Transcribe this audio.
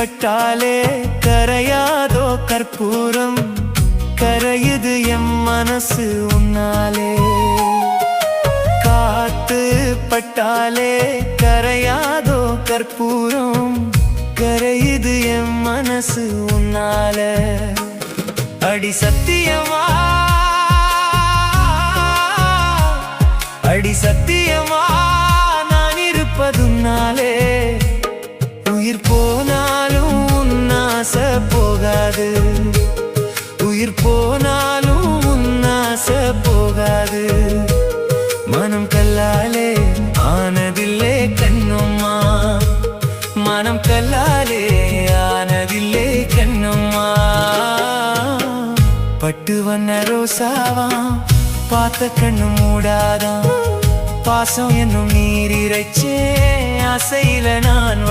பட்டாலே கரையாதோ கற்பூரம், கரையுது எம் மனசு உன்னாலே. காத்து பட்டாலே கரையாதோ கற்பூரம், கரையுது எம் மனசு உன்னால. அடி சத்தியமா, அடி சத்தியமா நான் இருப்பதுன்னாலே. உயிர் போனாலும் உன்னாச போகாது, உயிர் போனாலும் உன்னாச போகாது. மனம் கல்லாலே ஆனதில்லே கண்ணம்மா, மனம் கல்லாலே ஆனதில்லே கண்ணம்மா. பட்டு வண்ண ரோசாவா பார்த்த கண்ணு மூடாதான், பாசம் என்னும் நீர் இறைச்சே ஆசையில நான்